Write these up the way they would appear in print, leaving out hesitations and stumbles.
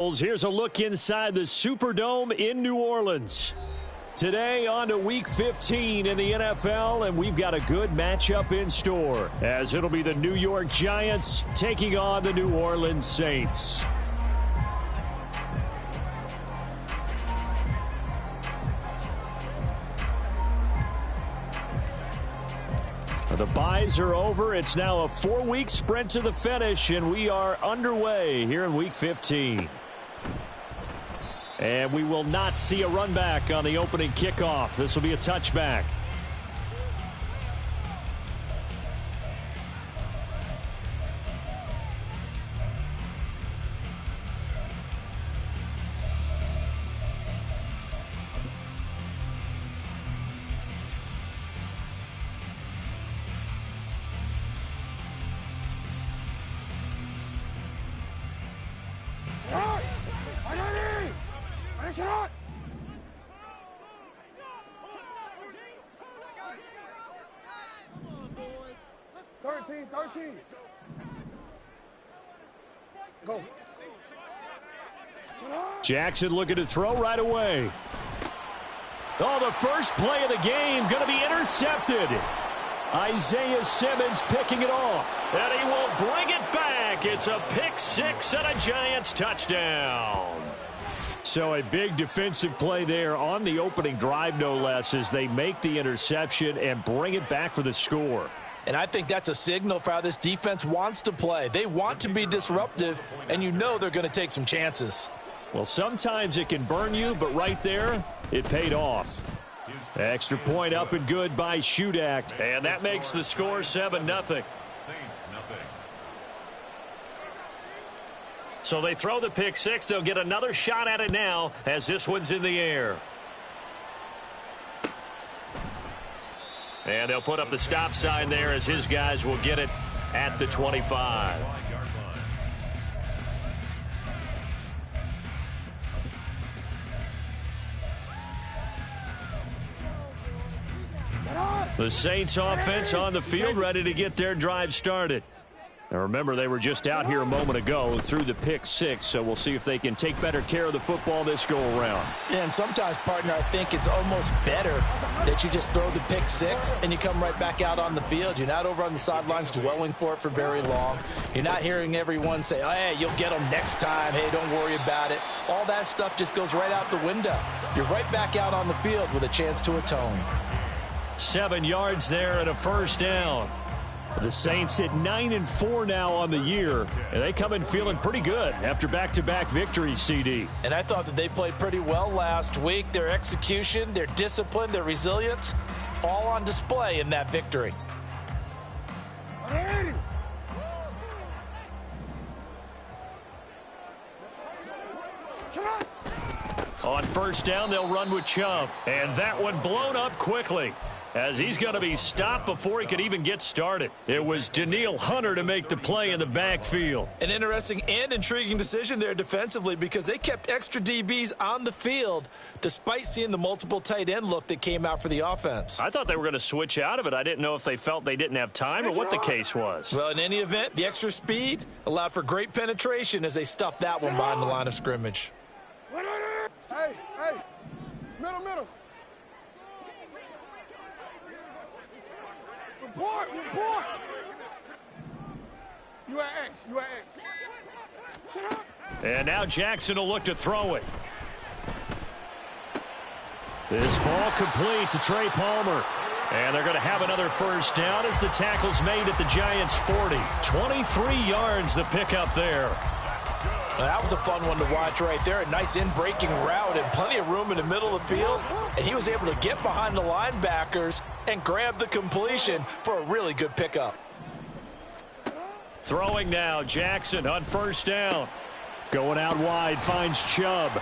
Here's a look inside the Superdome in New Orleans. Today on to Week 15 in the NFL, and we've got a good matchup in store, as it'll be the New York Giants taking on the New Orleans Saints. The byes are over. It's now a 4-week sprint to the finish, and we are underway here in Week 15. And we will not see a run back on the opening kickoff. This will be a touchback. Jackson looking to throw right away. Oh, the first play of the game going to be intercepted. Isaiah Simmons picking it off, and he will bring it back. It's a pick six and a Giants touchdown. So a big defensive play there on the opening drive, no less, as they make the interception and bring it back for the score. And I think that's a signal for how this defense wants to play. They want to be disruptive, and you know they're going to take some chances. Well, sometimes it can burn you, but right there, it paid off. Extra point up and good by Shudak. And that makes the score 7-0. So they throw the pick six. They'll get another shot at it now as this one's in the air. And they'll put up the stop sign there as his guys will get it at the 25. The Saints offense on the field, ready to get their drive started. Now remember, they were just out here a moment ago through the pick six, so we'll see if they can take better care of the football this go-around. Yeah, and sometimes, partner, I think it's almost better that you just throw the pick six and you come right back out on the field. You're not over on the sidelines dwelling for it for very long. You're not hearing everyone say, oh, hey, you'll get them next time. Hey, don't worry about it. All that stuff just goes right out the window. You're right back out on the field with a chance to atone. 7 yards there and a first down. The Saints hit 9-4 now on the year, and they come in feeling pretty good after back-to-back victories, CD. And I thought that they played pretty well last week. Their execution, their discipline, their resilience, all on display in that victory. On first down, they'll run with Chubb, and that one blown up quickly, as he's going to be stopped before he could even get started. It was Danielle Hunter to make the play in the backfield. An interesting and intriguing decision there defensively, because they kept extra DBs on the field despite seeing the multiple tight end look that came out for the offense. I thought they were going to switch out of it. I didn't know if they felt they didn't have time or what the case was. Well, in any event, the extra speed allowed for great penetration as they stuffed that one behind the line of scrimmage. Hey, middle. Report. You at X. Shut up. And now Jackson will look to throw it. This ball complete to Trey Palmer. And they're going to have another first down as the tackle's made at the Giants' 40. 23 yards the pickup there. That was a fun one to watch right there. A nice in-breaking route and plenty of room in the middle of the field. And he was able to get behind the linebackers and grab the completion for a really good pickup. Throwing now, Jackson on first down. Going out wide, finds Chubb.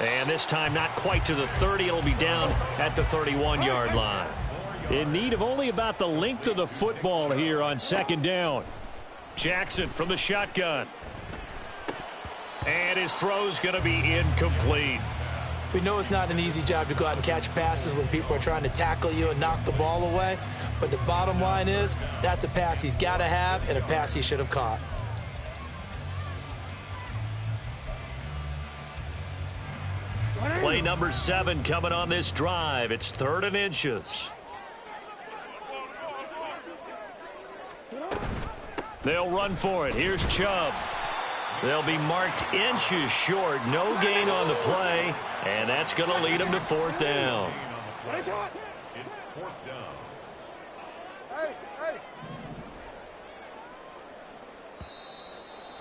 And this time not quite to the 30. It'll be down at the 31-yard line. In need of only about the length of the football here on second down. Jackson from the shotgun. And his throw's going to be incomplete. We know it's not an easy job to go out and catch passes when people are trying to tackle you and knock the ball away. But the bottom line is, that's a pass he's got to have and a pass he should have caught. Play number 7 coming on this drive. It's 3rd and inches. They'll run for it. Here's Chubb. They'll be marked inches short. No gain on the play, and that's going to lead them to 4th down. It's 4th down. Hey.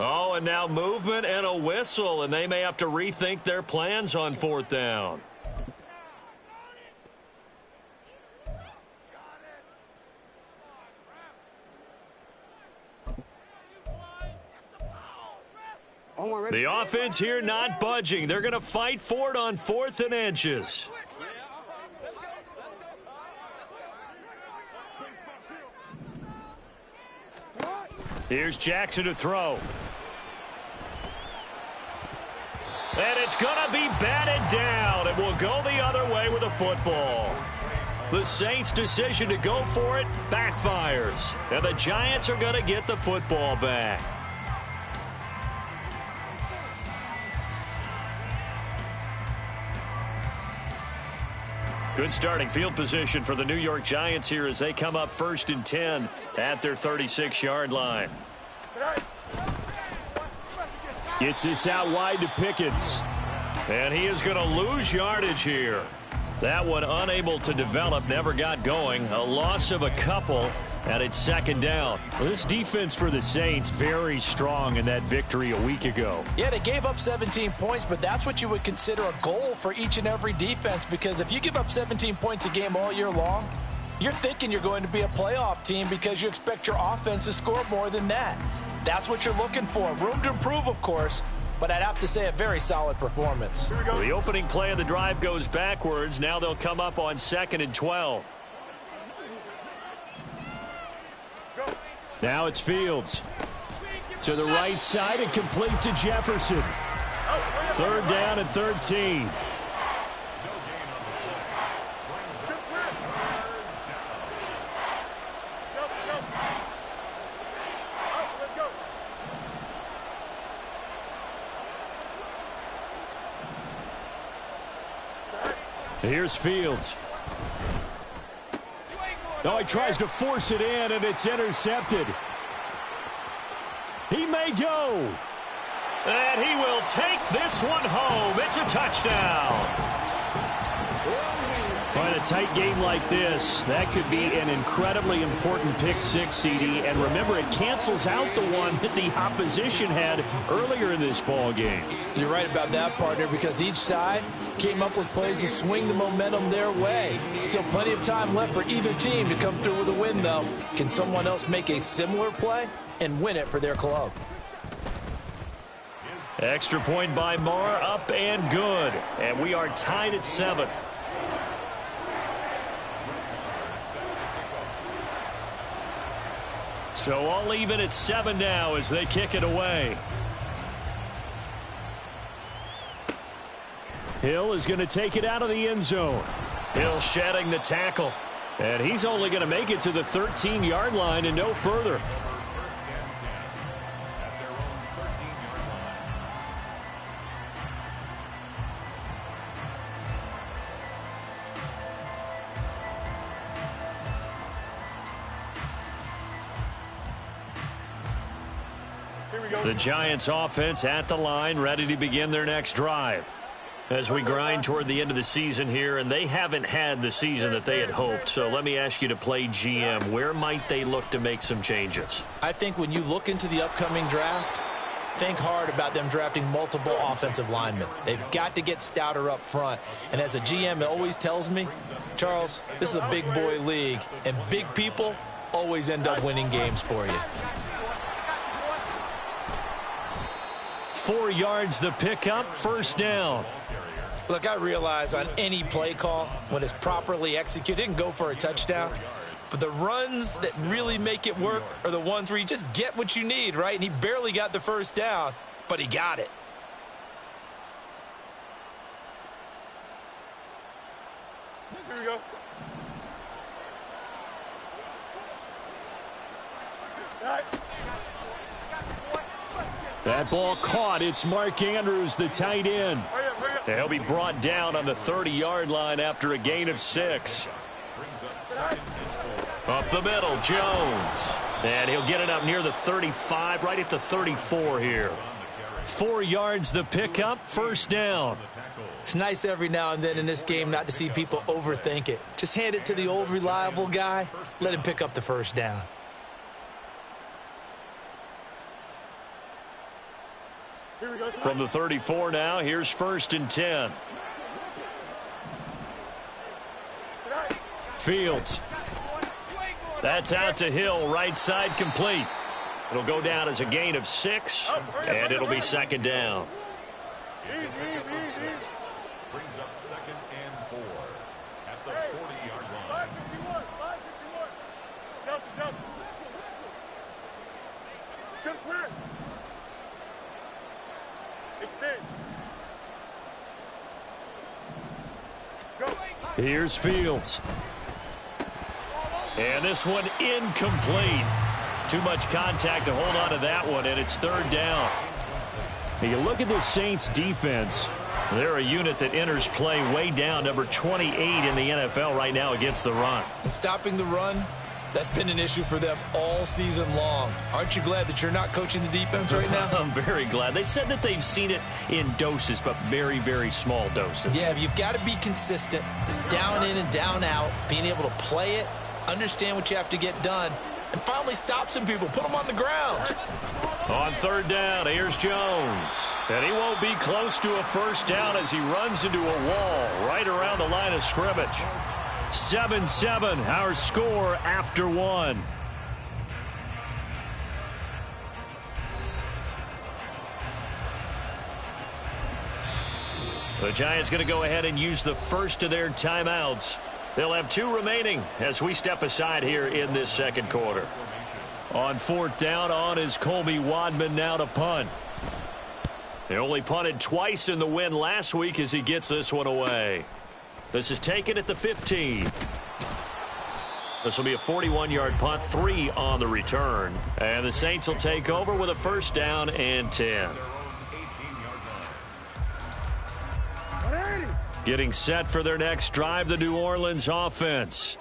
Oh, and now movement and a whistle, and they may have to rethink their plans on 4th down. The offense here not budging. They're going to fight for it on 4th and inches. Here's Jackson to throw. And it's going to be batted down. It will go the other way with a football. The Saints' decision to go for it backfires. And the Giants are going to get the football back. Good starting field position for the New York Giants here as they come up 1st and 10 at their 36-yard line. Gets this out wide to Pickens. And he is going to lose yardage here. That one unable to develop, never got going. A loss of a couple, and it's 2nd down. Well, this defense for the Saints very strong in that victory a week ago. Yeah, they gave up 17 points, but that's what you would consider a goal for each and every defense, because if you give up 17 points a game all year long, you're thinking you're going to be a playoff team because you expect your offense to score more than that. That's what you're looking for. Room to improve, of course, but I'd have to say a very solid performance. The opening play of the drive goes backwards. Now they'll come up on 2nd and 12. Now it's Fields. To the right side and complete to Jefferson. 3rd down and 13. Here's Fields. No, he tries to force it in, and it's intercepted. He may go. And he will take this one home. It's a touchdown. Well, in a tight game like this, that could be an incredibly important pick-6, CD. And remember, it cancels out the one that the opposition had earlier in this ball game. You're right about that, partner, because each side came up with plays to swing the momentum their way. Still plenty of time left for either team to come through with a win, though. Can someone else make a similar play and win it for their club? Extra point by Marr, up and good. And we are tied at 7. So all even at 7 now as they kick it away. Hill is going to take it out of the end zone. Hill shedding the tackle. And he's only going to make it to the 13-yard line and no further. The Giants offense at the line, ready to begin their next drive. As we grind toward the end of the season here, and they haven't had the season that they had hoped. So let me ask you to play GM. Where might they look to make some changes? I think when you look into the upcoming draft, think hard about them drafting multiple offensive linemen. They've got to get stouter up front. And as a GM, it always tells me, Charles, this is a big boy league, and big people always end up winning games for you. 4 yards the pickup, 1st down. Look, I realize on any play call, when it's properly executed, it can go for a touchdown. But the runs that really make it work are the ones where you just get what you need, right? And he barely got the 1st down, but he got it. Here we go. All right. That ball caught. It's Mark Andrews, the tight end. Hurry up, hurry up. He'll be brought down on the 30-yard line after a gain of 6. Up the middle, Jones. And he'll get it up near the 35, right at the 34 here. 4 yards the pickup, first down. It's nice every now and then in this game not to see people overthink it. Just hand it to the old reliable guy. Let him pick up the first down. From the 34 now, here's 1st and 10. Fields. That's out to Hill, right side complete. It'll go down as a gain of 6, and it'll be 2nd down. Easy. Brings up 2nd and 4 at the 40-yard line. 551. Johnson. Chip square. Extend. Go. Here's Fields. And this one incomplete. Too much contact to hold on to that one, and it's 3rd down. Now you look at the Saints defense. They're a unit that enters play way down, number 28 in the NFL right now against the run. And stopping the run, that's been an issue for them all season long. Aren't you glad that you're not coaching the defense right now? I'm very glad. They said that they've seen it in doses, but very, very small doses. Yeah, you've got to be consistent. It's down in and down out, being able to play it, understand what you have to get done, and finally stop some people, put them on the ground. On 3rd down, here's Jones. And he won't be close to a first down as he runs into a wall right around the line of scrimmage. 7-7, our score after 1. The Giants going to go ahead and use the first of their timeouts. They'll have 2 remaining as we step aside here in this 2nd quarter. On 4th down, on is Colby Wadman now to punt. They only punted twice in the win last week as he gets this one away. This is taken at the 15. This will be a 41-yard punt, 3 on the return. And the Saints will take over with a 1st down and 10. Getting set for their next drive, the New Orleans offense.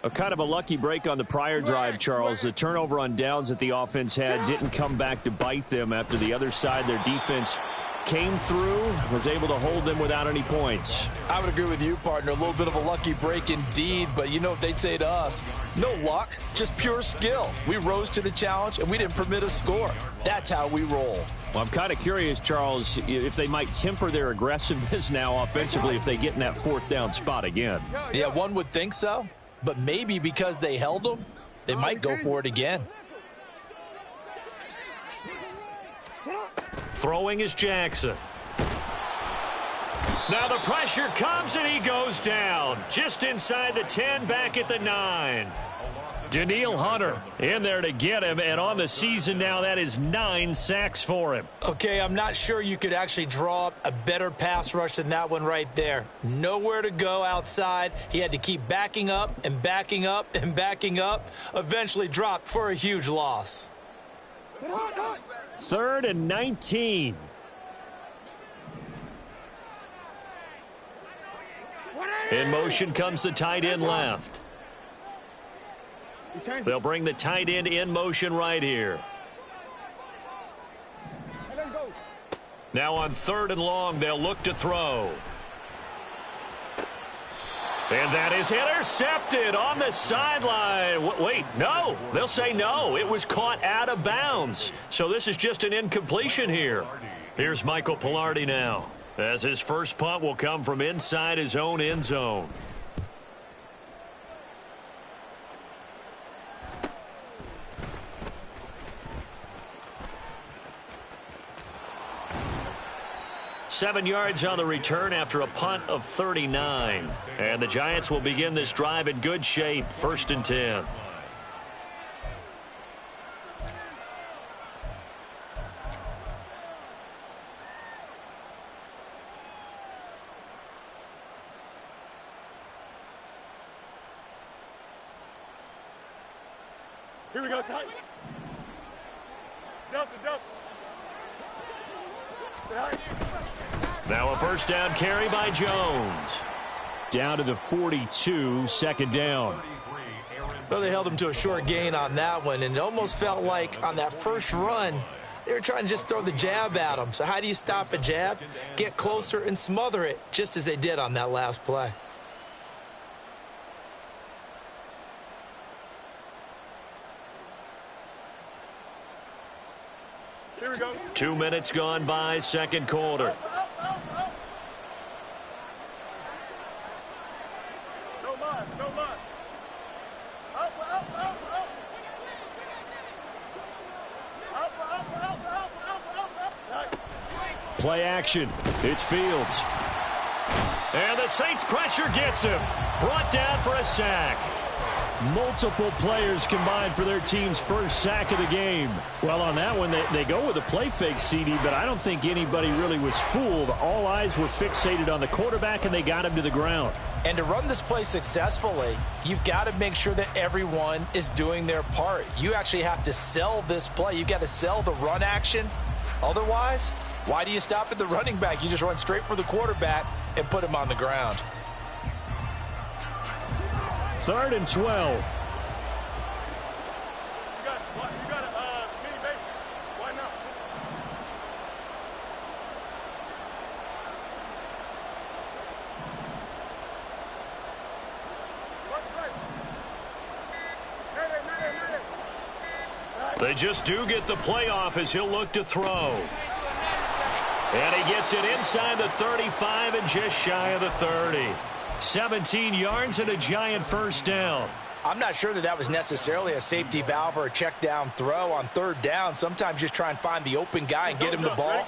A kind of a lucky break on the prior drive, Charles. The turnover on downs that the offense had didn't come back to bite them after the other side. Their defense came through, was able to hold them without any points. I would agree with you, partner. A little bit of a lucky break indeed, but you know what they'd say to us? No luck, just pure skill. We rose to the challenge, and we didn't permit a score. That's how we roll. Well, I'm kind of curious, Charles, if they might temper their aggressiveness now offensively if they get in that 4th down spot again. Yeah, one would think so. But maybe because they held them, they might go for it again. Throwing is Jackson. Now the pressure comes and he goes down. Just inside the 10, back at the 9. Daniil Hunter in there to get him, and on the season now, that is 9 sacks for him. Okay, I'm not sure you could actually draw up a better pass rush than that one right there. Nowhere to go outside. He had to keep backing up and backing up and backing up. Eventually dropped for a huge loss. 3rd and 19. In motion comes the tight end left. They'll bring the tight end in motion right here. Now on 3rd and long, they'll look to throw. And that is intercepted on the sideline. Wait, no. They'll say no. It was caught out of bounds. So this is just an incompletion here. Here's Michael Pilardi now, as his first punt will come from inside his own end zone. Seven yards on the return after a punt of 39. And the Giants will begin this drive in good shape, 1st and 10. Here we go, Ty. Delta. Now a first down carry by Jones. Down to the 42, second down. Well, they held him to a short gain on that one, and it almost felt like on that first run, they were trying to just throw the jab at him. So how do you stop a jab? Get closer and smother it, just as they did on that last play. Here we go. 2 minutes gone by, second quarter. No loss, no loss. Up, up, up, up. Up, up, up, up, up, up, up. Play action. It's Fields. And the Saints pressure gets him. Brought down for a sack. Multiple players combined for their team's first sack of the game. Well, on that one, they go with a play fake, CD, but I don't think anybody really was fooled. All eyes were fixated on the quarterback, and they got him to the ground. And to run this play successfully, you've got to make sure that everyone is doing their part. You actually have to sell this play. You've got to sell the run action. Otherwise, why do you stop at the running back? You just run straight for the quarterback and put him on the ground. 3rd and 12. You got a mini base. Why not? They just do get the playoff as he'll look to throw. And he gets it inside the 35 and just shy of the 30. 17 yards and a giant first down. I'm not sure that was necessarily a safety valve or a check down throw on 3rd down. Sometimes just try and find the open guy and get him the ball.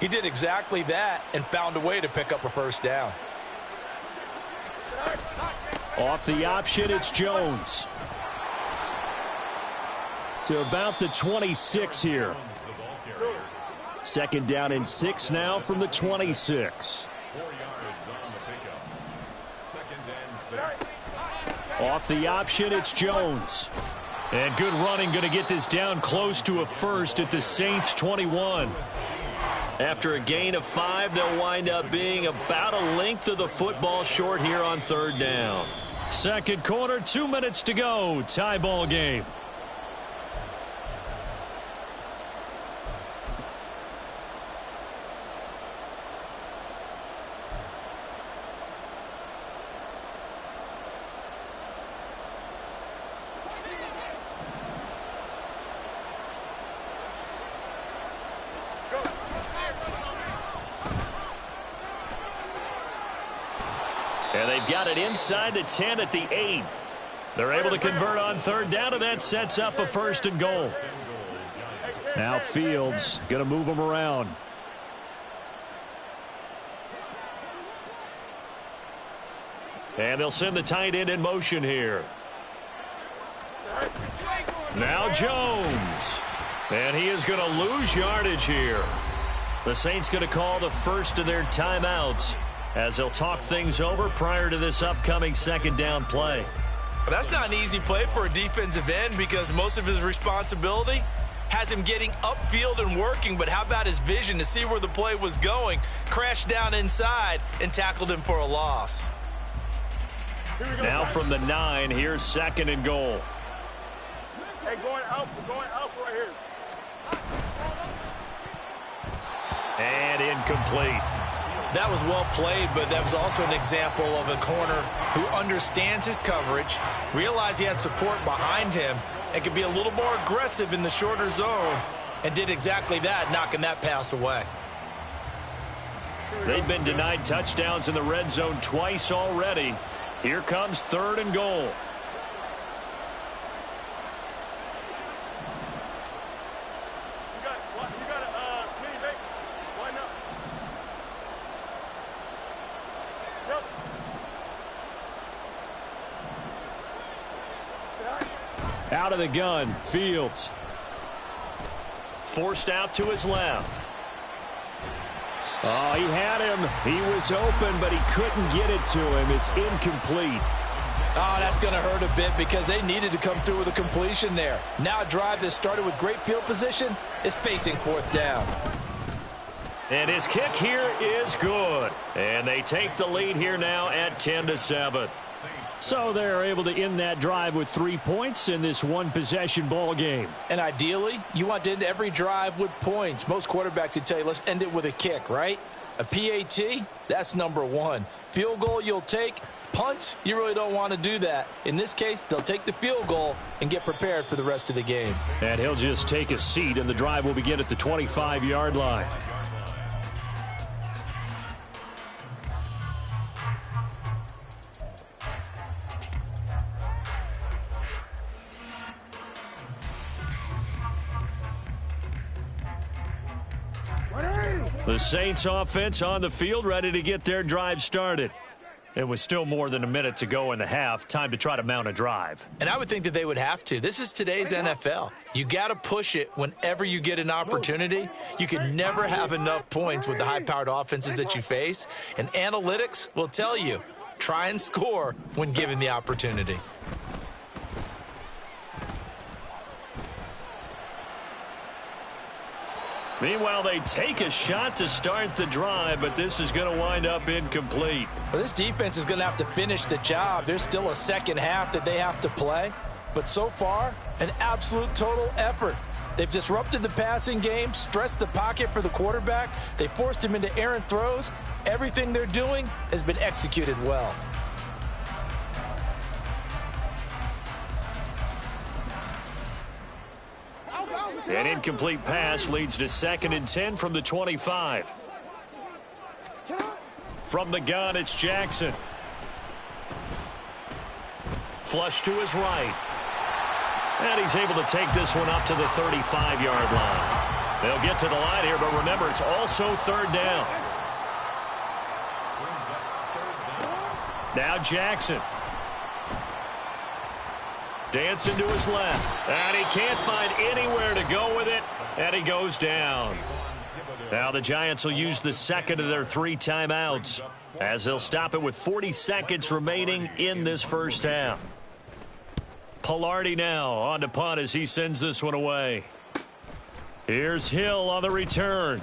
He did exactly that and found a way to pick up a first down. Off the option, it's Jones. To about the 26 here. 2nd down and 6 now from the 26. 4 yards on the pickup. 2nd and 6. Off the option, it's Jones. And good running, going to get this down close to a first at the Saints 21. After a gain of 5, they'll wind up being about a length of the football short here on 3rd down. Second quarter, 2 minutes to go. Tie ball game. And they've got it inside the 10 at the 8. They're able to convert on 3rd down, and that sets up a 1st and goal. Now Fields going to move them around. And they'll send the tight end in motion here. Now Jones. And he is going to lose yardage here. The Saints going to call the first of their timeouts as they'll talk things over prior to this upcoming 2nd down play. Well, that's not an easy play for a defensive end because most of his responsibility has him getting upfield and working, but how about his vision to see where the play was going, crashed down inside, and tackled him for a loss. Now from the 9, here's 2nd and goal. Hey, going out right here. And incomplete. That was well played, but that was also an example of a corner who understands his coverage, realized he had support behind him, and could be a little more aggressive in the shorter zone, and did exactly that, knocking that pass away. They've been denied touchdowns in the red zone twice already. Here comes 3rd and goal. You got a mini base. Why not? Yep. Out of the gun, Fields. Forced out to his left. Oh, he had him. He was open, but he couldn't get it to him. It's incomplete. Oh, that's going to hurt a bit because they needed to come through with a completion there. Now a drive that started with great field position is facing 4th down. And his kick here is good. And they take the lead here now at 10-7. So they're able to end that drive with 3 points in this one-possession ball game. And ideally, you want to end every drive with points. Most quarterbacks would tell you, let's end it with a kick, right? A PAT, that's number one. Field goal you'll take. Punts, you really don't want to do that. In this case, they'll take the field goal and get prepared for the rest of the game. And he'll just take a seat, and the drive will begin at the 25-yard line. The Saints offense on the field, ready to get their drive started. It was still more than a minute to go in the half. Time to try to mount a drive. And I would think that they would have to. This is today's NFL. You got to push it whenever you get an opportunity. You can never have enough points with the high-powered offenses that you face. And analytics will tell you, try and score when given the opportunity. Meanwhile, they take a shot to start the drive, but this is going to wind up incomplete. Well, this defense is going to have to finish the job. There's still a second half that they have to play. But so far, an absolute total effort. They've disrupted the passing game, stressed the pocket for the quarterback. They forced him into errant throws. Everything they're doing has been executed well. An incomplete pass leads to 2nd and 10 from the 25. From the gun, it's Jackson. Flush to his right. And he's able to take this one up to the 35-yard line. They'll get to the line here, but remember, it's also 3rd down. Now Jackson. Dancing to his left. And he can't find anywhere to go with it. And he goes down. Now the Giants will use the second of their 3 timeouts as they'll stop it with 40 seconds remaining in this first half. Pilardi now on to punt as he sends this one away. Here's Hill on the return.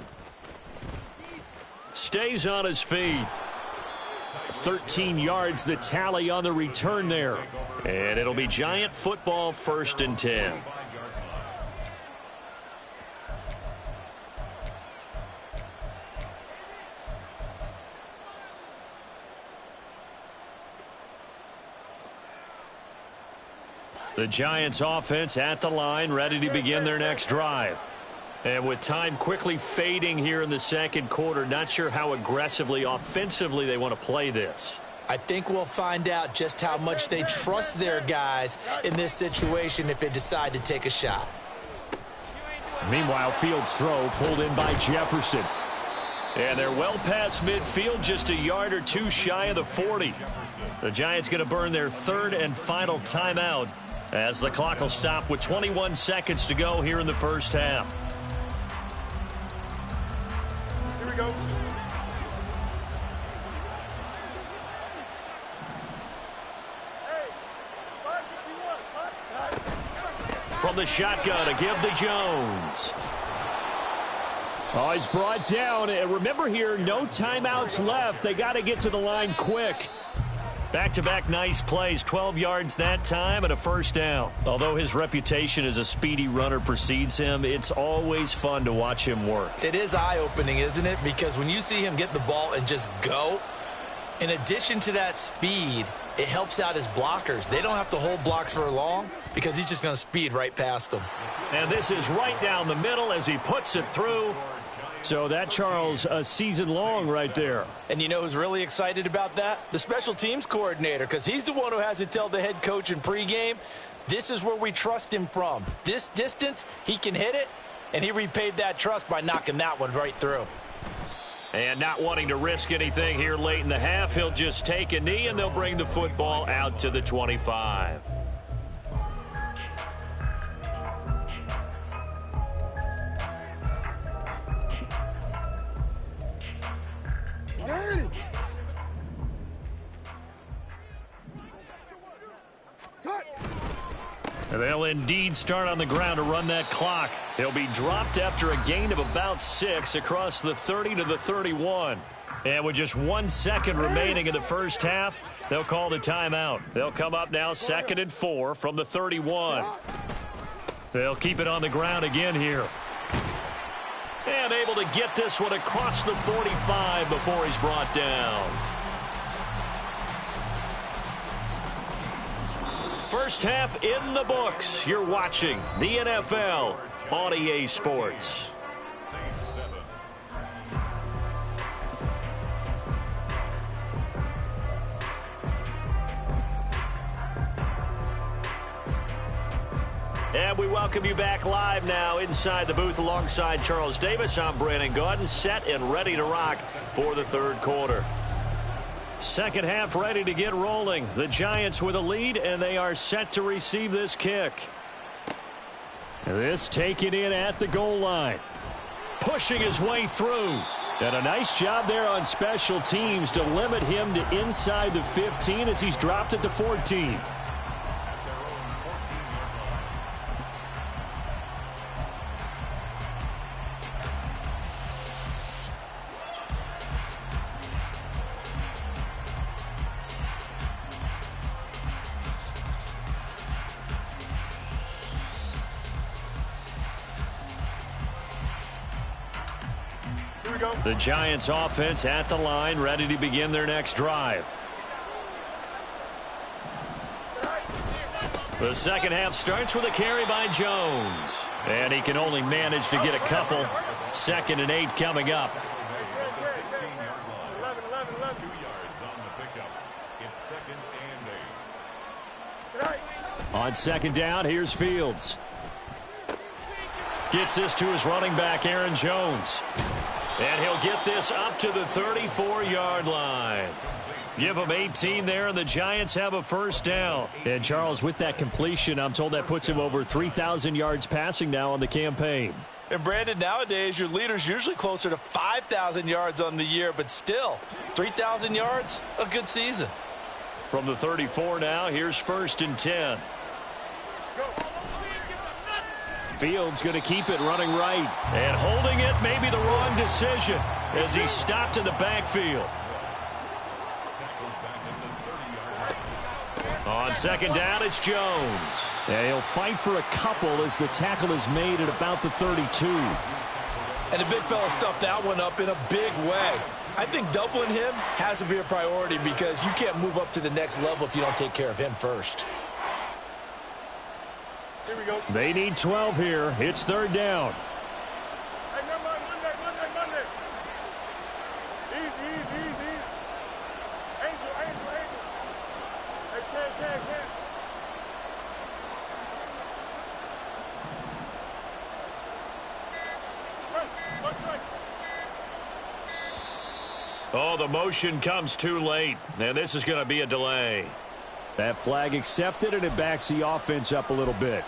Stays on his feet. 13 yards the tally on the return there. And it'll be Giant football, 1st and 10. The Giants offense at the line, ready to begin their next drive. And with time quickly fading here in the second quarter, not sure how aggressively, offensively they want to play this. I think we'll find out just how much they trust their guys in this situation if they decide to take a shot. Meanwhile, Fields' throw pulled in by Jefferson. And they're well past midfield, just a yard or 2 shy of the 40. The Giants going to burn their 3rd and final timeout as the clock will stop with 21 seconds to go here in the first half. Here we go. From the shotgun, a give to Jones. Oh, he's brought down. And remember here, no timeouts left. They got to get to the line quick. Back-to-back nice plays, 12 yards that time and a 1st down. Although his reputation as a speedy runner precedes him, it's always fun to watch him work. It is eye-opening, isn't it? Because when you see him get the ball and just go, in addition to that speed, it helps out his blockers. They don't have to hold blocks for long because he's just going to speed right past them. And this is right down the middle as he puts it through. So that, Charles, a season long right there. And you know who's really excited about that? The special teams coordinator, because he's the one who has to tell the head coach in pregame, this is where we trust him from. This distance, he can hit it, and he repaid that trust by knocking that one right through. And not wanting to risk anything here late in the half, he'll just take a knee, and they'll bring the football out to the 25. They'll indeed start on the ground to run that clock. He'll be dropped after a gain of about 6 across the 30 to the 31. And with just 1 second remaining in the first half, they'll call the timeout. They'll come up now 2nd and 4 from the 31. They'll keep it on the ground again here. And able to get this one across the 45 before he's brought down. First half in the books. You're watching the NFL on EA Sports. And we welcome you back live now inside the booth alongside Charles Davis. I'm Brandon Gaudin, set and ready to rock for the third quarter. Second half ready to get rolling. The Giants with a lead, and they are set to receive this kick. This taken in at the goal line. Pushing his way through. And a nice job there on special teams to limit him to inside the 15 as he's dropped it to 14. The Giants offense at the line, ready to begin their next drive. The second half starts with a carry by Jones. And he can only manage to get a couple. 2nd and 8 coming up. 11, 2 yards on the pickup. It's 2nd and 8. On second down, here's Fields. Gets this to his running back, Aaron Jones. And he'll get this up to the 34-yard line. Give him 18 there, and the Giants have a first down. And, Charles, with that completion, I'm told that puts him over 3,000 yards passing now on the campaign. And, Brandon, nowadays your leader's usually closer to 5,000 yards on the year, but still, 3,000 yards, a good season. From the 34 now, here's 1st and 10. Fields going to keep it running right. And holding it may be the wrong decision as he's stopped in the backfield. On second down, it's Jones. And he'll fight for a couple as the tackle is made at about the 32. And the big fella stuffed that one up in a big way. I think doubling him has to be a priority because you can't move up to the next level if you don't take care of him first. Here we go. They need 12 here. It's 3rd down. Hey, never mind. Monday. Easy. Angel. Hey, can. One strike. Oh, the motion comes too late. And this is going to be a delay. That flag accepted, and it backs the offense up a little bit.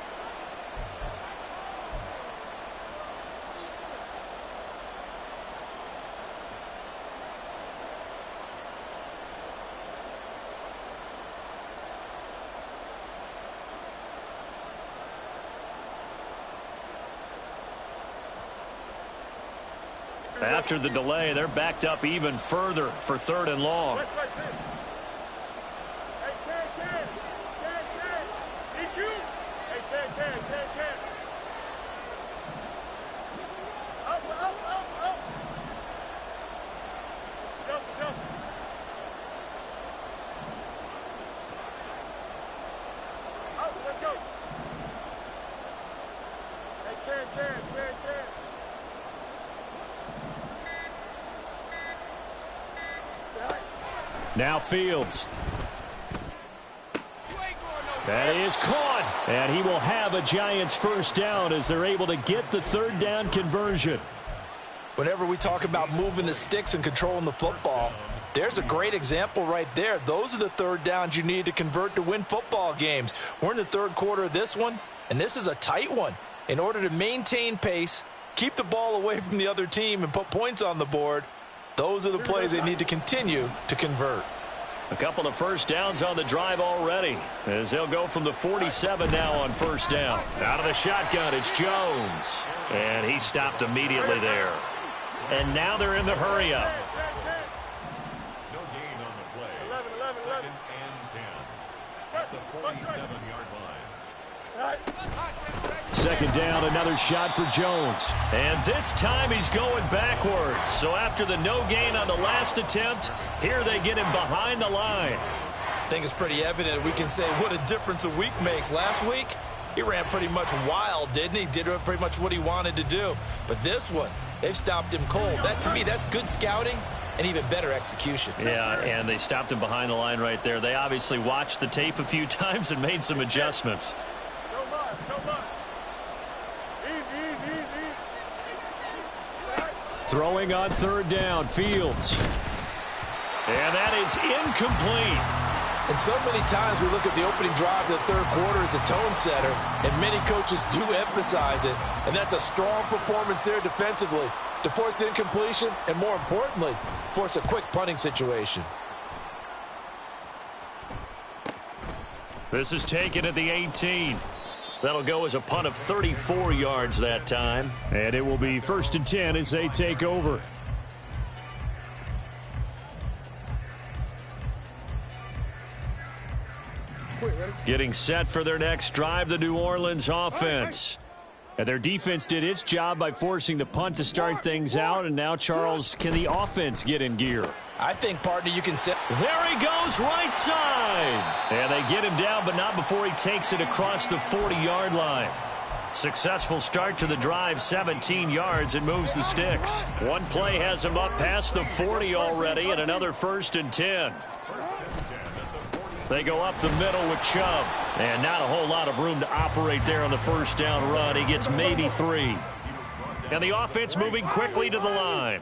After the delay, they're backed up even further for 3rd and long. Hey, can. EQ. Hey, can. Up. Justin. Out, let's go. Hey, can. Now Fields. That is caught. And he will have a Giants first down as they're able to get the 3rd down conversion. Whenever we talk about moving the sticks and controlling the football, there's a great example right there. Those are the 3rd downs you need to convert to win football games. We're in the 3rd quarter of this one, and this is a tight one. In order to maintain pace, keep the ball away from the other team, and put points on the board, those are the plays they need to continue to convert. A couple of first downs on the drive already, as they'll go from the 47 now on first down. Out of the shotgun, it's Jones. And he stopped immediately there. And now they're in the hurry-up. No gain on the play. Second and 10. At the 47-yard line. Second down, another shot for Jones. And this time he's going backwards. So after the no gain on the last attempt, here they get him behind the line. I think it's pretty evident. We can say what a difference a week makes. Last week, he ran pretty much wild, didn't he? Did pretty much what he wanted to do. But this one, they've stopped him cold. That, to me, that's good scouting and even better execution. Yeah, and they stopped him behind the line right there. They obviously watched the tape a few times and made some adjustments. Throwing on third down, Fields. And that is incomplete. And so many times we look at the opening drive of the third quarter as a tone setter, and many coaches do emphasize it. And that's a strong performance there defensively to force incompletion and, more importantly, force a quick punting situation. This is taken at the 18. That'll go as a punt of 34 yards that time. And it will be 1st and 10 as they take over. Getting set for their next drive, the New Orleans offense. And their defense did its job by forcing the punt to start things out. And now, Charles, can the offense get in gear? I think, partner, you can set. There he goes, right side. And they get him down, but not before he takes it across the 40-yard line. Successful start to the drive, 17 yards, and moves the sticks. One play has him up past the 40 already, and another 1st and 10. They go up the middle with Chubb. And not a whole lot of room to operate there on the first down run. He gets maybe 3. And the offense moving quickly to the line.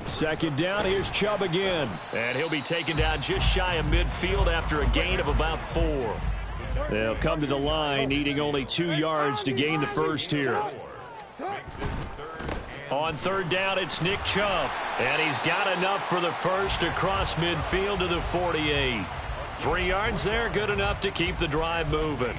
Second down, here's Chubb again. And he'll be taken down just shy of midfield after a gain of about 4. They'll come to the line, needing only 2 yards to gain the first here. On third down, it's Nick Chubb. And he's got enough for the first across midfield to the 48. 3 yards there, good enough to keep the drive moving.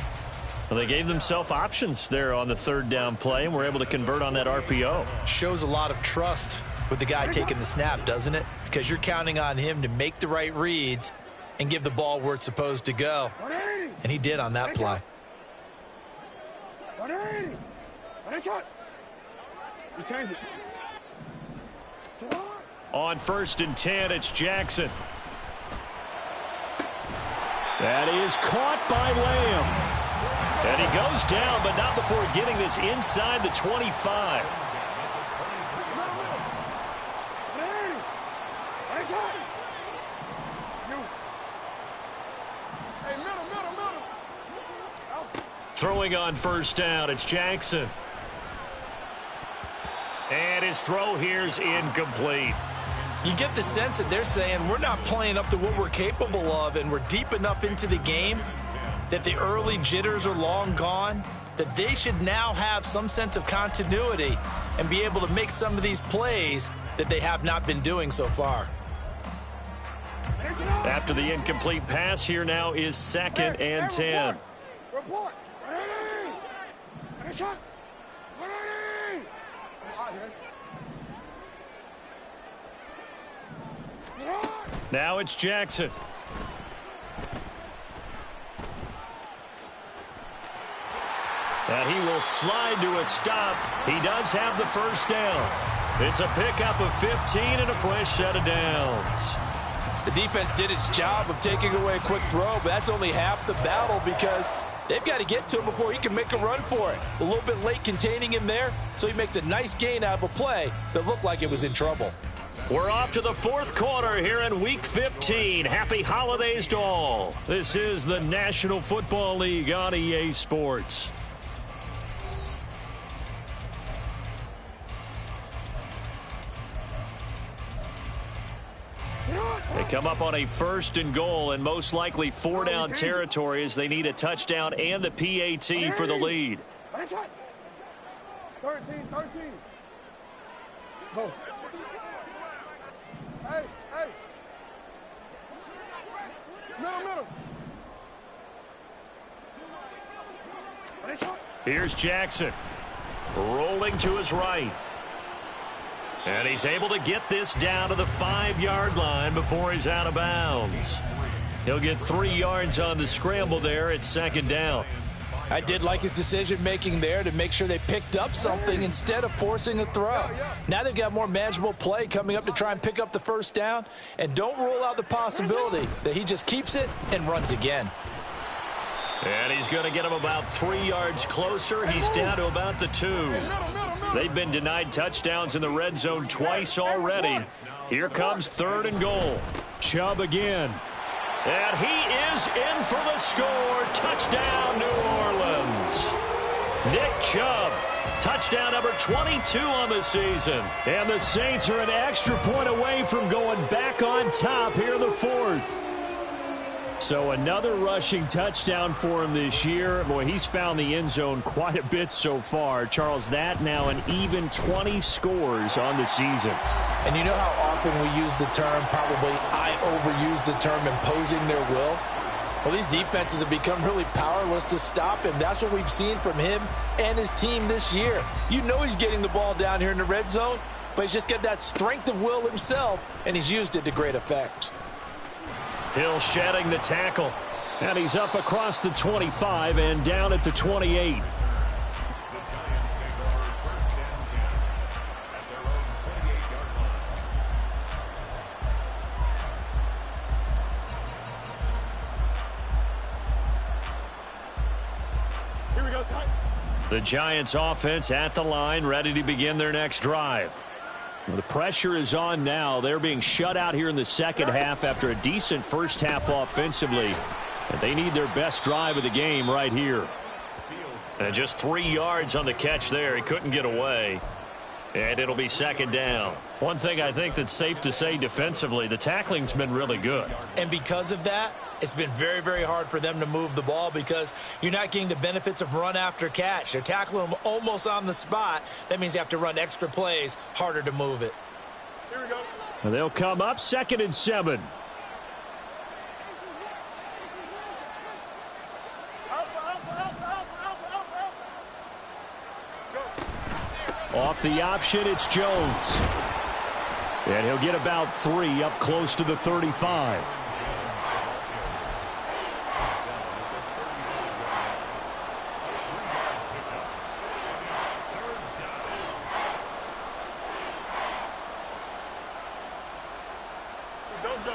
Well, they gave themselves options there on the third down play and were able to convert on that RPO. Shows a lot of trust with the guy taking the snap, doesn't it? Because you're counting on him to make the right reads and give the ball where it's supposed to go. And he did on that play. On 1st and 10, it's Jackson. That is caught by Lamb. And he goes down, but not before getting this inside the 25. Throwing on first down, it's Jackson. And his throw here's incomplete. You get the sense that they're saying we're not playing up to what we're capable of, and we're deep enough into the game that the early jitters are long gone, that they should now have some sense of continuity and be able to make some of these plays that they have not been doing so far. After the incomplete pass, here now is 2nd and 10. Now it's Jackson. And he will slide to a stop. He does have the first down. It's a pickup of 15 and a fresh set of downs. The defense did its job of taking away a quick throw, but that's only half the battle because they've got to get to him before he can make a run for it. A little bit late containing him there, so he makes a nice gain out of a play that looked like it was in trouble. We're off to the 4th quarter here in Week 15. Happy holidays to all. This is the National Football League on EA Sports. They come up on a 1st and goal and most likely 4-down territory as they need a touchdown and the PAT for the lead. 13. Go. Hey. Here's Jackson. Rolling to his right. And he's able to get this down to the 5-yard line before he's out of bounds. He'll get 3 yards on the scramble there at second down. I did like his decision-making there to make sure they picked up something instead of forcing a throw. Now they've got more manageable play coming up to try and pick up the first down. And don't rule out the possibility that he just keeps it and runs again. And he's going to get him about 3 yards closer. He's down to about the 2. They've been denied touchdowns in the red zone twice already. Here comes 3rd and goal. Chubb again. And he is in for the score. Touchdown, New Orleans. Nick Chubb, touchdown number 22 on the season. And the Saints are an extra point away from going back on top here in the 4th. So another rushing touchdown for him this year. Boy, he's found the end zone quite a bit so far. Charles, that now an even 20 scores on the season. And you know how often we use the term, probably I overuse the term, imposing their will? Well, these defenses have become really powerless to stop him. That's what we've seen from him and his team this year. You know he's getting the ball down here in the red zone, but he's just got that strength of will himself, and he's used it to great effect. Hill shedding the tackle. And he's up across the 25 and down at the 28. Here we go, Scott. The Giants offense at the line, ready to begin their next drive. The pressure is on now. They're being shut out here in the second half after a decent first half offensively. And they need their best drive of the game right here. And just 3 yards on the catch there. He couldn't get away. And it'll be second down. One thing I think that's safe to say defensively, the tackling's been really good. And because of that, it's been very, very hard for them to move the ball because you're not getting the benefits of run after catch. They're tackling them almost on the spot. That means you have to run extra plays, harder to move it. Here we go. And they'll come up 2nd and 7. Off the option, it's Jones. And he'll get about 3 up close to the 35.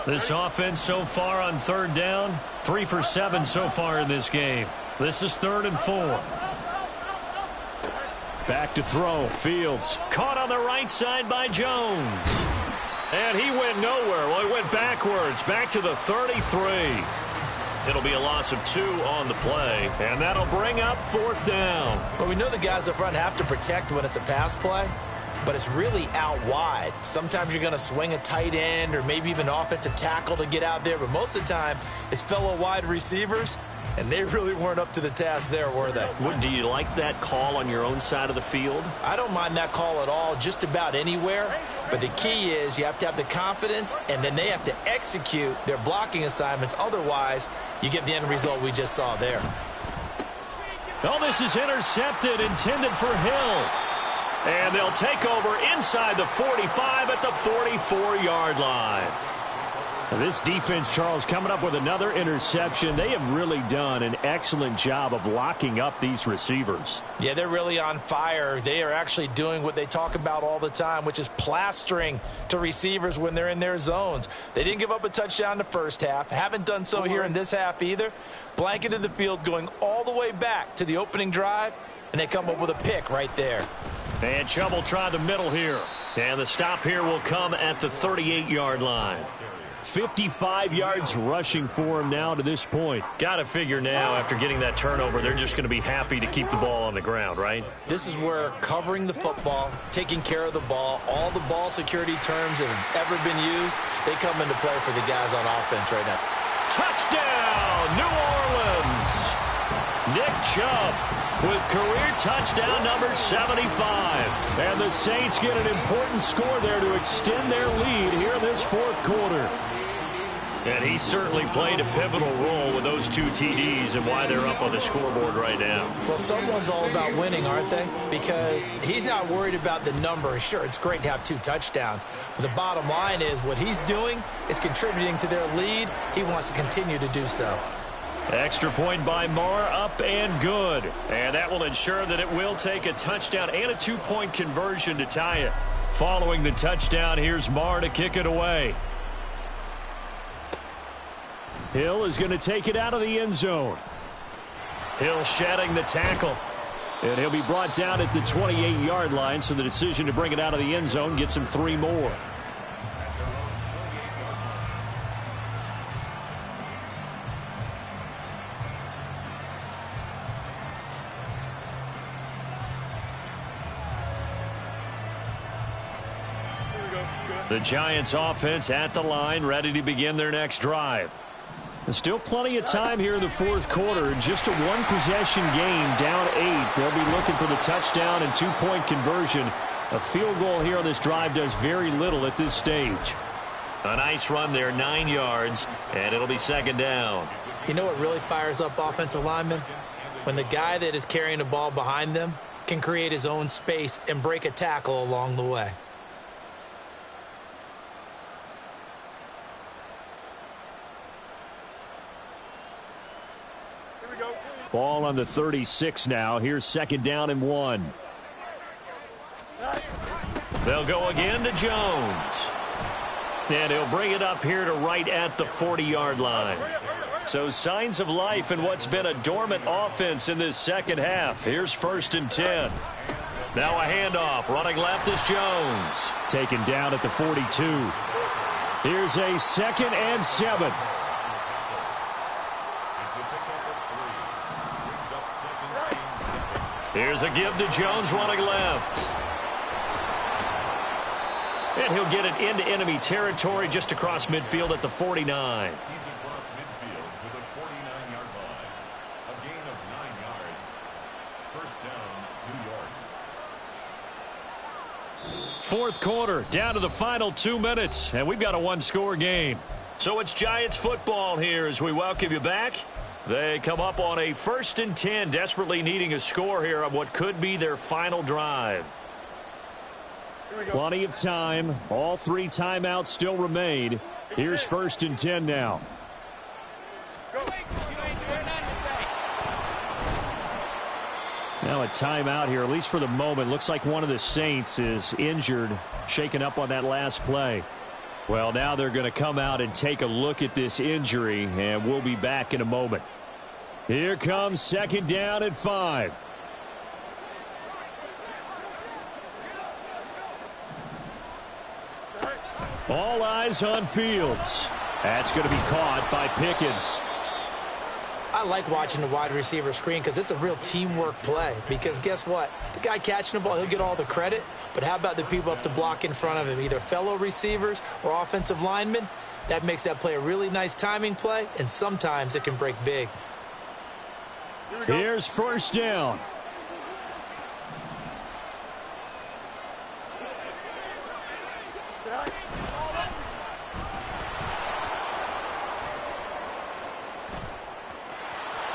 This offense so far on 3rd down, 3 for 7 so far in this game. This is 3rd and 4. Back to throw. Fields caught on the right side by Jones. And he went nowhere. Well, he went backwards. Back to the 33. It'll be a loss of 2 on the play. And that'll bring up 4th down. But we know the guys up front have to protect when it's a pass play. But it's really out wide. Sometimes you're going to swing a tight end or maybe even offensive tackle to get out there. But most of the time, it's fellow wide receivers. And they really weren't up to the task there, were they? Do you like that call on your own side of the field? I don't mind that call at all, just about anywhere. But the key is you have to have the confidence, and then they have to execute their blocking assignments. Otherwise, you get the end result we just saw there. Oh, this is intercepted, intended for Hill. And they'll take over inside the 45 at the 44-yard line. This defense, Charles, coming up with another interception. They have really done an excellent job of locking up these receivers. Yeah, they're really on fire. They are actually doing what they talk about all the time, which is plastering to receivers when they're in their zones. They didn't give up a touchdown in the first half. Haven't done so here in this half either. Blanketed the field going all the way back to the opening drive, and they come up with a pick right there. And Chubb will try the middle here. And the stop here will come at the 38-yard line. 55 yards rushing for him now to this point. Got to figure now, after getting that turnover, they're just going to be happy to keep the ball on the ground, right? This is where covering the football, taking care of the ball, all the ball security terms that have ever been used, they come into play for the guys on offense right now. Touchdown, New Orleans! Nick Chubb with career touchdown number 75. And the Saints get an important score there to extend their lead here in this 4th quarter. And he certainly played a pivotal role with those 2 TDs and why they're up on the scoreboard right now. Well, someone's all about winning, aren't they? Because he's not worried about the number. Sure, it's great to have 2 touchdowns. But the bottom line is what he's doing is contributing to their lead. He wants to continue to do so. Extra point by Marr, up and good. And that will ensure that it will take a touchdown and a 2-point conversion to tie it. Following the touchdown, here's Marr to kick it away. Hill is going to take it out of the end zone. Hill shedding the tackle. And he'll be brought down at the 28-yard line, so the decision to bring it out of the end zone gets him 3 more. The Giants offense at the line, ready to begin their next drive. There's still plenty of time here in the 4th quarter. Just a 1-possession game, down 8. They'll be looking for the touchdown and 2-point conversion. A field goal here on this drive does very little at this stage. A nice run there, 9 yards, and it'll be 2nd down. You know what really fires up offensive linemen? When the guy that is carrying the ball behind them can create his own space and break a tackle along the way. Ball on the 36 now. Here's 2nd down and 1. They'll go again to Jones. And he'll bring it up here to right at the 40-yard line. So signs of life in what's been a dormant offense in this second half. Here's 1st and 10. Now a handoff. Running left is Jones. Taken down at the 42. Here's a 2nd and 7. Here's a give to Jones running left. And he'll get it into enemy territory just across midfield at the 49. He's across midfield to the 49-yard line. A gain of 9 yards. 1st down, New York. 4th quarter, down to the final 2 minutes, and we've got a 1-score game. So it's Giants football here as we welcome you back. They come up on a 1st and 10, desperately needing a score here on what could be their final drive. Plenty of time. All 3 timeouts still remain. Here's 1st and 10 now. Now a timeout here, at least for the moment. Looks like one of the Saints is injured, shaken up on that last play. Well, now they're going to come out and take a look at this injury, and we'll be back in a moment. Here comes 2nd down and 5. All eyes on Fields. That's going to be caught by Pickens. I like watching the wide receiver screen because it's a real teamwork play. Because guess what? The guy catching the ball, he'll get all the credit. But how about the people up to block in front of him, either fellow receivers or offensive linemen? That makes that play a really nice timing play, and sometimes it can break big. Here's 1st down.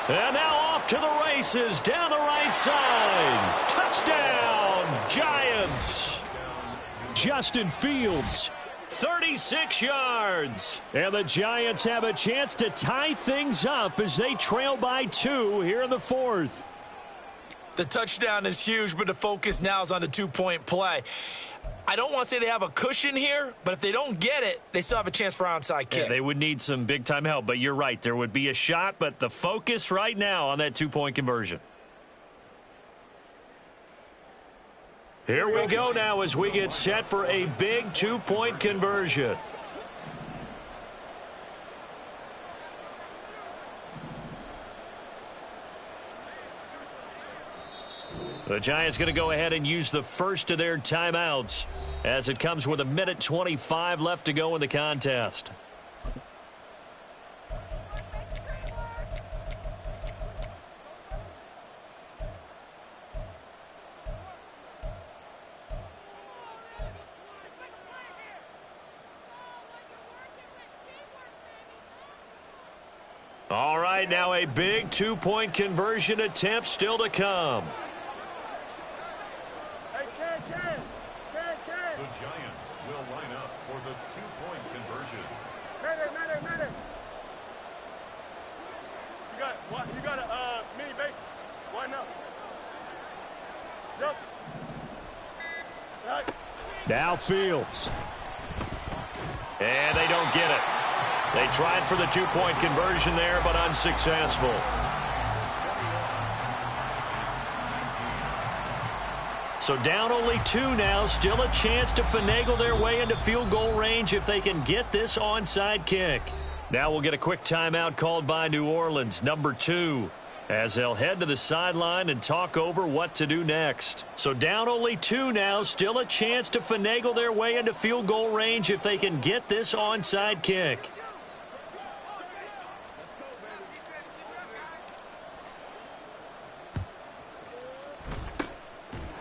And now off to the races, down the right side. Touchdown, Giants. Justin Fields, 36 yards. And the Giants have a chance to tie things up as they trail by 2 here in the 4th. The touchdown is huge, but the focus now is on the 2-point play. I don't want to say they have a cushion here, but if they don't get it, they still have a chance for onside kick. Yeah, they would need some big-time help, but you're right. There would be a shot, but the focus right now on that 2-point conversion. Here we go now as we get set for a big 2-point conversion. The Giants going to go ahead and use the first of their timeouts as it comes with 1:25 left to go in the contest. All right, now a big two-point conversion attempt still to come. Hey, Ken. The Giants will line up for the two-point conversion. Medic. You got a mini base. Why not? Yep. Right. Now Fields. And they don't get it. They tried for the two-point conversion there, but unsuccessful. So down only 2 now. Still a chance to finagle their way into field goal range if they can get this onside kick. Now we'll get a quick timeout called by New Orleans, number 2, as they'll head to the sideline and talk over what to do next. So down only 2 now. Still a chance to finagle their way into field goal range if they can get this onside kick.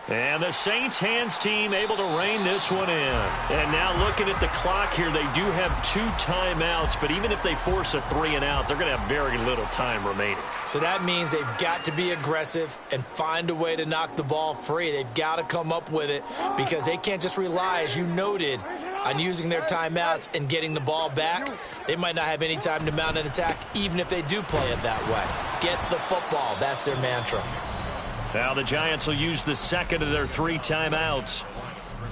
And the Saints hands team able to rein this one in. And now looking at the clock here, they do have 2 timeouts, but even if they force a 3-and-out, they're going to have very little time remaining. So that means they've got to be aggressive and find a way to knock the ball free. They've got to come up with it because they can't just rely, as you noted, on using their timeouts and getting the ball back. They might not have any time to mount an attack, even if they do play it that way. Get the football. That's their mantra. Now the Giants will use the second of their 3 timeouts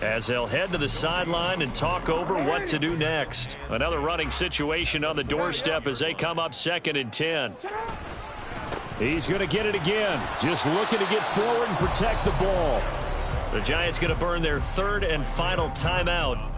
as they'll head to the sideline and talk over what to do next. Another running situation on the doorstep as they come up 2nd and 10. He's going to get it again. Just looking to get forward and protect the ball. The Giants going to burn their 3rd and final timeout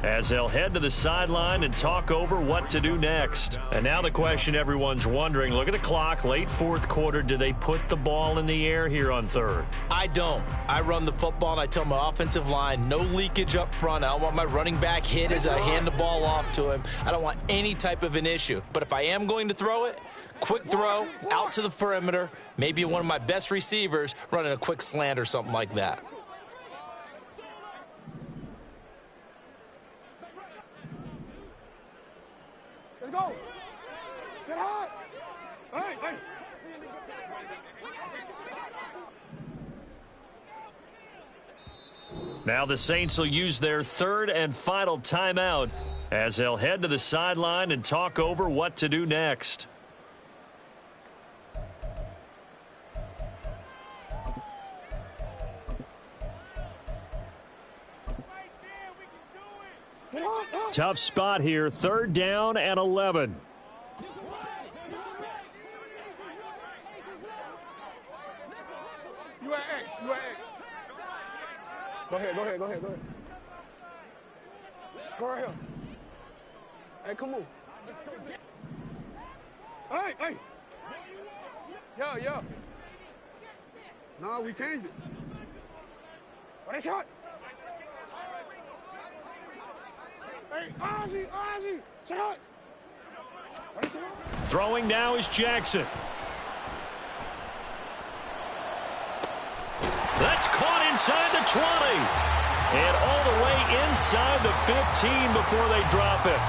as they'll head to the sideline and talk over what to do next. And now the question everyone's wondering, look at the clock, late 4th quarter, do they put the ball in the air here on 3rd? I don't. I run the football and I tell my offensive line, no leakage up front. I don't want my running back hit as I hand the ball off to him. I don't want any type of an issue. But if I am going to throw it, quick throw, out to the perimeter, maybe one of my best receivers running a quick slant or something like that. Let's go. Get hot. Hey. Now the Saints will use their 3rd and final timeout as they'll head to the sideline and talk over what to do next. Tough spot here, 3rd down and 11. You at X. Go ahead. Go right here. Hey, come on. Hey. Yeah. No, we changed it. What a shot. Hey, Ozzy, shut up. Throwing now is Jackson. That's caught inside the 20. And all the way inside the 15 before they drop it.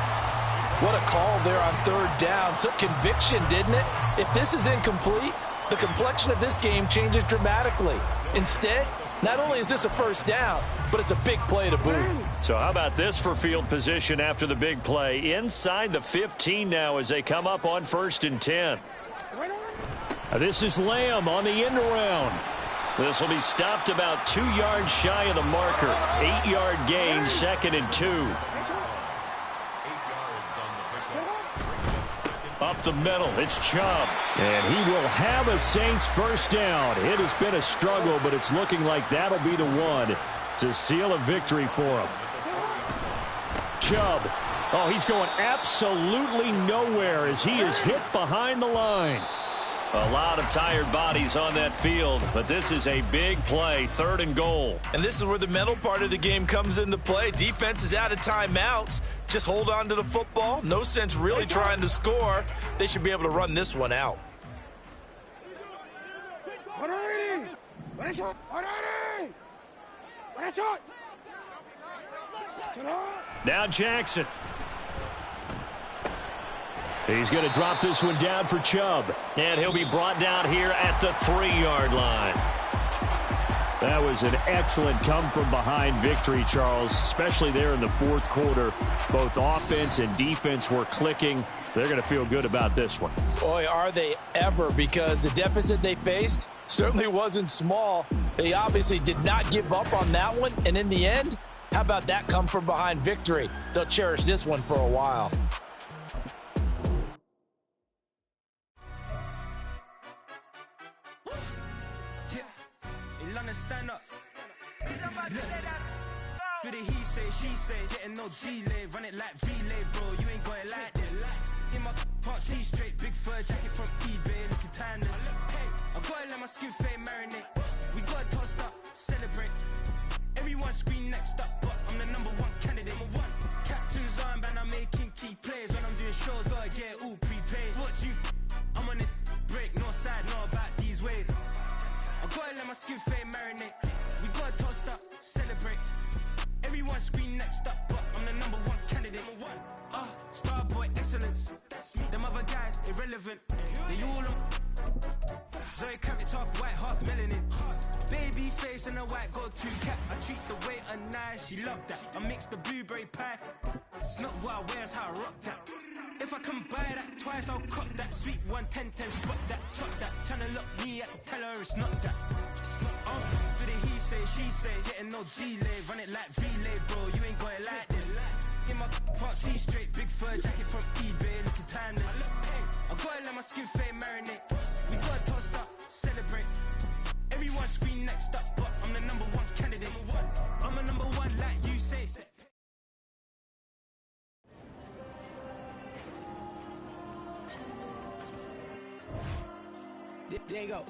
What a call there on 3rd down. Took conviction, didn't it? If this is incomplete, the complexion of this game changes dramatically. Instead, not only is this a 1st down, but it's a big play to boot. So how about this for field position after the big play? Inside the 15 now as they come up on 1st and 10. This is Lamb on the end around. This will be stopped about 2 yards shy of the marker. 8-yard gain, 2nd and 2. Up the middle, it's Chubb. And he will have a Saints 1st down. It has been a struggle, but it's looking like that'll be the one to seal a victory for him. Chubb. Oh, he's going absolutely nowhere as he is hit behind the line. A lot of tired bodies on that field, but this is a big play, 3rd and goal. And this is where the mental part of the game comes into play. Defense is out of timeouts. Just hold on to the football. No sense really trying to score. They should be able to run this one out. Now Jackson. He's going to drop this one down for Chubb. And he'll be brought down here at the 3-yard line. That was an excellent come-from-behind victory, Charles, especially there in the fourth quarter. Both offense and defense were clicking. They're going to feel good about this one. Boy, are they ever, because the deficit they faced certainly wasn't small. They obviously did not give up on that one, and in the end, how about that come-from-behind victory? They'll cherish this one for a while. Stand up. Do the he say, she say, getting no delay, run it like relay, bro. You ain't got it like this. In my can't see straight, big fur jacket from eBay, looking timeless. I gotta let my skin fade marinate. We gotta toast up, celebrate. Everyone scream next up, but I'm the #1 candidate. Captain's armband, I'm making key plays. When I'm doing shows, gotta get all prepaid. What you? I'm on it, break, no side, know about these ways. I gotta let my skin fade marinate. We gotta toast up, celebrate. Everyone scream next up, but I'm the #1 candidate. Starboy excellence. Them other guys irrelevant. They all on. Zoe Kravitz half white, half melanin. Baby face and a white go-to cap. I treat the waiter nice, she love that. I mix the blueberry pie. It's not what I wear, it's how I rock that. If I can buy that twice, I'll cut that. Sweet 110, spot that, chop that. Tryna lock me at the tell her it's not that. Do the he say, she say, getting no delay. Run it like relay, bro, you ain't got it like this. In my can't see straight, big fur jacket from eBay, looking timeless. I gotta let my skin fade marinate. We gotta toast up, celebrate. Everyone scream next up, but I'm the #1 candidate. I'm a #1 like you say. There you go.